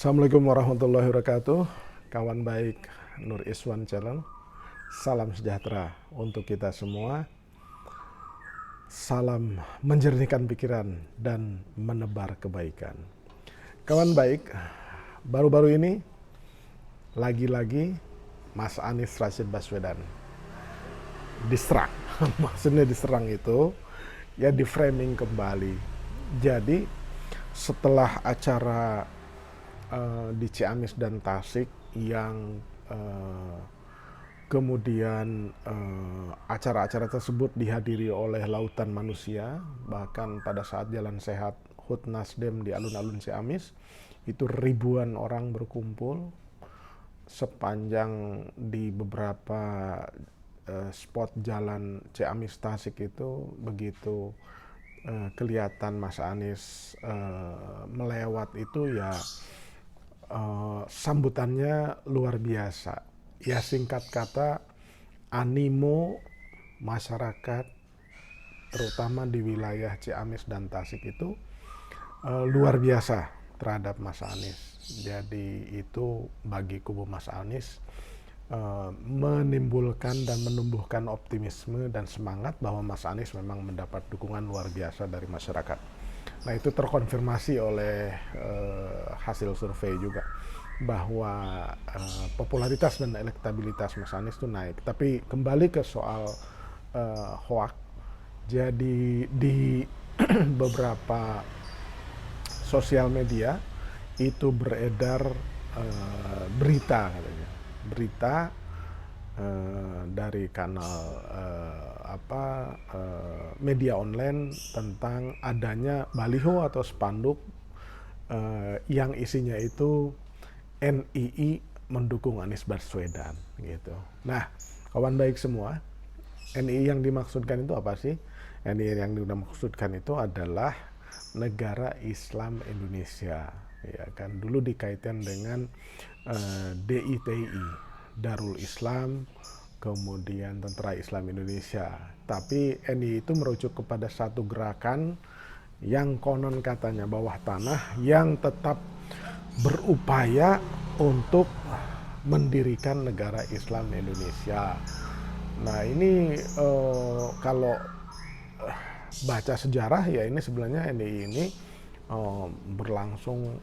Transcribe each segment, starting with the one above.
Assalamualaikum warahmatullahi wabarakatuh. Kawan baik Nur Iswan Channel. Salam sejahtera untuk kita semua. Salam menjernihkan pikiran dan menebar kebaikan. Kawan baik, baru-baru ini lagi-lagi Mas Anies Rashid Baswedan diserang. Maksudnya diserang itu ya di framing kembali. Jadi setelah acara di Ciamis dan Tasik yang kemudian acara-acara tersebut dihadiri oleh lautan manusia, bahkan pada saat jalan sehat HUT Nasdem di alun-alun Ciamis itu ribuan orang berkumpul sepanjang di beberapa spot jalan Ciamis Tasik itu. Begitu kelihatan Mas Anies melewat itu ya sambutannya luar biasa. Ya singkat kata, animo masyarakat terutama di wilayah Ciamis dan Tasik itu luar biasa terhadap Mas Anies. Jadi itu bagi kubu Mas Anies menimbulkan dan menumbuhkan optimisme dan semangat bahwa Mas Anies memang mendapat dukungan luar biasa dari masyarakat. Nah itu terkonfirmasi oleh hasil survei juga bahwa popularitas dan elektabilitas Mas Anies itu naik. Tapi kembali ke soal hoak, jadi di beberapa sosial media itu beredar berita katanya, berita dari kanal media online tentang adanya baliho atau spanduk yang isinya itu NII mendukung Anies Baswedan gitu. Nah, kawan baik semua, NII yang dimaksudkan itu apa sih? NII yang dimaksudkan itu adalah Negara Islam Indonesia, ya kan. Dulu dikaitkan dengan DITI, Darul Islam, kemudian Tentara Islam Indonesia. Tapi NII itu merujuk kepada satu gerakan yang konon katanya bawah tanah yang tetap berupaya untuk mendirikan negara Islam Indonesia. Nah ini kalau baca sejarah ya ini sebenarnya NII ini berlangsung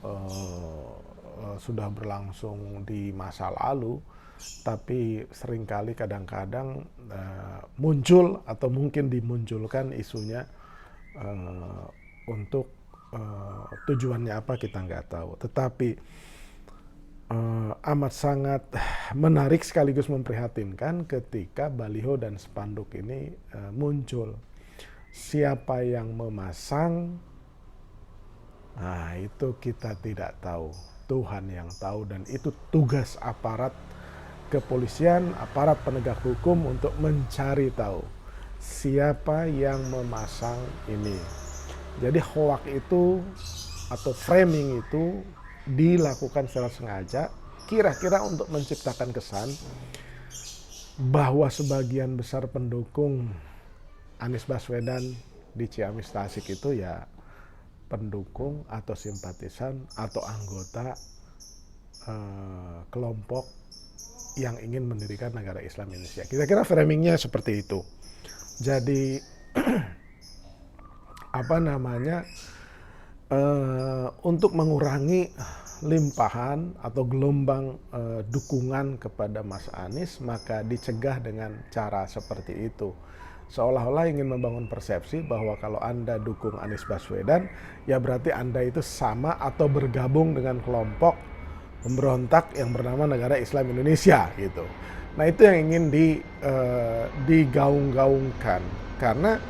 sudah berlangsung di masa lalu, tapi seringkali kadang-kadang muncul atau mungkin dimunculkan isunya untuk tujuannya apa kita nggak tahu. Tetapi amat sangat menarik sekaligus memprihatinkan ketika baliho dan spanduk ini muncul. Siapa yang memasang, nah itu kita tidak tahu. Tuhan yang tahu, dan itu tugas aparat kepolisian, aparat penegak hukum untuk mencari tahu siapa yang memasang ini. Jadi hoak itu atau framing itu dilakukan secara sengaja kira-kira untuk menciptakan kesan bahwa sebagian besar pendukung Anies Baswedan di Ciamis Tasik itu ya pendukung atau simpatisan atau anggota kelompok yang ingin mendirikan negara Islam Indonesia. Kira-kira framingnya seperti itu. Jadi apa namanya, untuk mengurangi limpahan atau gelombang dukungan kepada Mas Anies, maka dicegah dengan cara seperti itu. Seolah-olah ingin membangun persepsi bahwa kalau Anda dukung Anies Baswedan, ya berarti Anda itu sama atau bergabung dengan kelompok pemberontak yang bernama Negara Islam Indonesia gitu. Nah itu yang ingin digaung-gaungkan, karena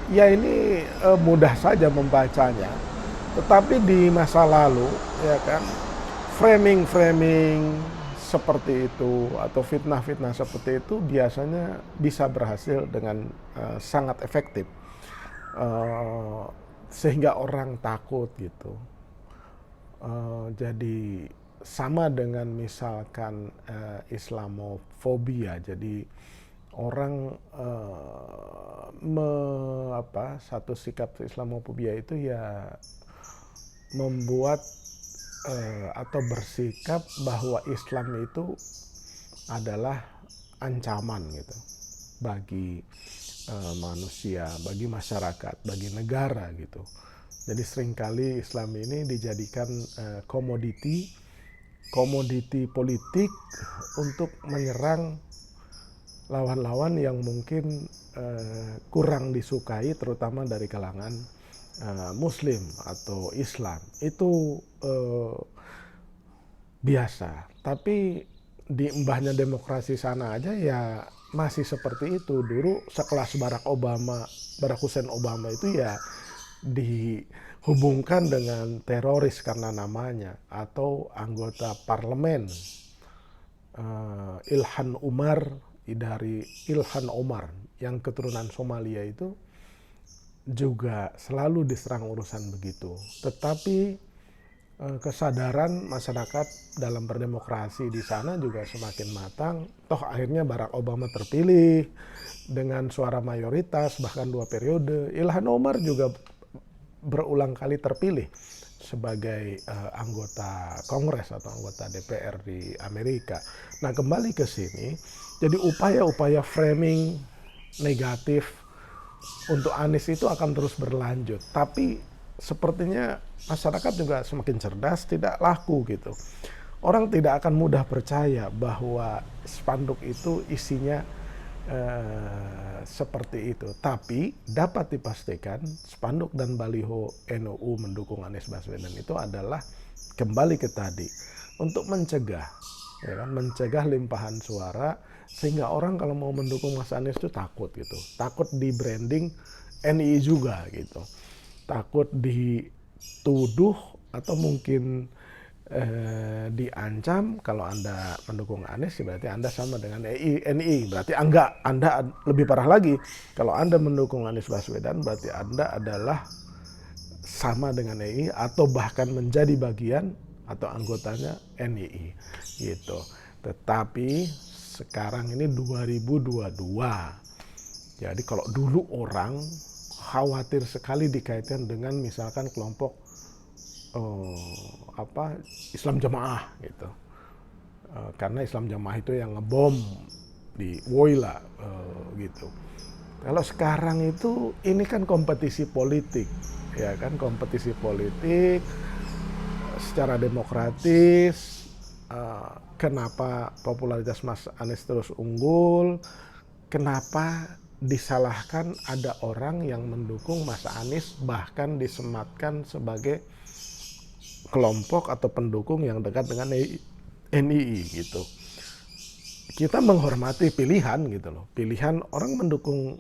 ya ini mudah saja membacanya, tetapi di masa lalu ya kan framing-framing seperti itu atau fitnah-fitnah seperti itu biasanya bisa berhasil dengan sangat efektif, sehingga orang takut gitu. Jadi sama dengan misalkan Islamofobia, jadi orang satu sikap Islamofobia itu ya membuat atau bersikap bahwa Islam itu adalah ancaman gitu bagi manusia, bagi masyarakat, bagi negara gitu. Jadi seringkali Islam ini dijadikan komoditi politik untuk menyerang lawan-lawan yang mungkin kurang disukai, terutama dari kalangan Muslim atau Islam. Itu biasa. Tapi di embahnya demokrasi sana aja ya masih seperti itu. Dulu sekelas Barack Hussein Obama itu ya dihubungkan dengan teroris karena namanya, atau anggota parlemen Ilhan Omar yang keturunan Somalia itu juga selalu diserang urusan begitu. Tetapi kesadaran masyarakat dalam berdemokrasi di sana juga semakin matang. Toh akhirnya Barack Obama terpilih dengan suara mayoritas, bahkan 2 periode. Ilhan Omar juga berulang kali terpilih sebagai anggota Kongres atau anggota DPR di Amerika. Nah, kembali ke sini, jadi upaya-upaya framing negatif untuk Anies itu akan terus berlanjut. Tapi sepertinya masyarakat juga semakin cerdas, tidak laku gitu. Orang tidak akan mudah percaya bahwa spanduk itu isinya seperti itu. Tapi dapat dipastikan spanduk dan baliho NU mendukung Anies Baswedan itu adalah kembali ke tadi, untuk mencegah, ya kan, mencegah limpahan suara, sehingga orang kalau mau mendukung Mas Anies itu takut gitu, takut di branding NI juga gitu, takut dituduh atau mungkin diancam. Kalau Anda mendukung Anies berarti Anda sama dengan NI, berarti Anda lebih parah lagi. Kalau Anda mendukung Anies Baswedan berarti Anda adalah sama dengan NI atau bahkan menjadi bagian atau anggotanya NII gitu. Tetapi sekarang ini 2022. Jadi kalau dulu orang khawatir sekali dikaitkan dengan misalkan kelompok Islam Jamaah gitu, karena Islam Jamaah itu yang ngebom di Woyla gitu. Kalau sekarang itu ini kan kompetisi politik, ya kan, kompetisi politik secara demokratis. Kenapa popularitas Mas Anies terus unggul? Kenapa disalahkan ada orang yang mendukung Mas Anies, bahkan disematkan sebagai kelompok atau pendukung yang dekat dengan NII gitu. Kita menghormati pilihan gitu loh. Pilihan orang mendukung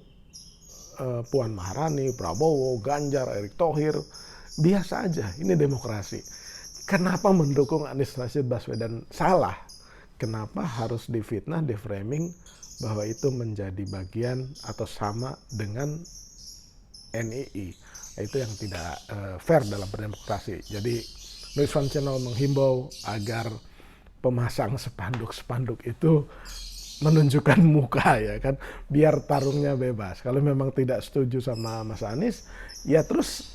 Puan Maharani, Prabowo, Ganjar, Erick Thohir, biasa aja. Ini demokrasi. Kenapa mendukung Anies Rashid Baswedan salah? Kenapa harus difitnah, diframing bahwa itu menjadi bagian atau sama dengan NII? Itu yang tidak fair dalam berdemokrasi. Jadi Noise Fun Channel menghimbau agar pemasang spanduk-spanduk itu menunjukkan muka, ya kan, biar tarungnya bebas. Kalau memang tidak setuju sama Mas Anies, ya terus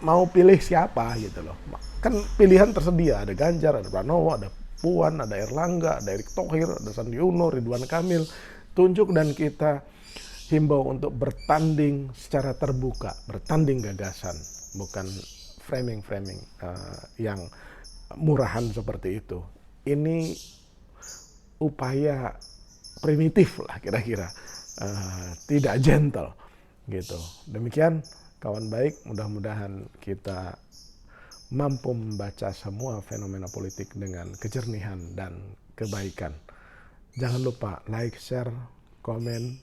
mau pilih siapa gitu loh. Kan pilihan tersedia, ada Ganjar, ada Pranowo, ada Puan, ada Erlangga, ada Erick Thohir, ada Sandi Uno, Ridwan Kamil. Tunjuk dan kita himbau untuk bertanding secara terbuka, bertanding gagasan, bukan framing yang murahan seperti itu. Ini upaya primitif lah kira-kira, tidak gentle gitu. Demikian kawan baik, mudah-mudahan kita mampu membaca semua fenomena politik dengan kejernihan dan kebaikan. Jangan lupa like, share, komen,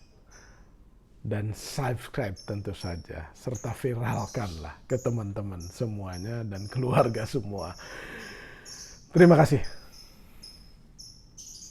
dan subscribe tentu saja, serta viralkanlah ke teman-teman semuanya dan keluarga semua. Terima kasih.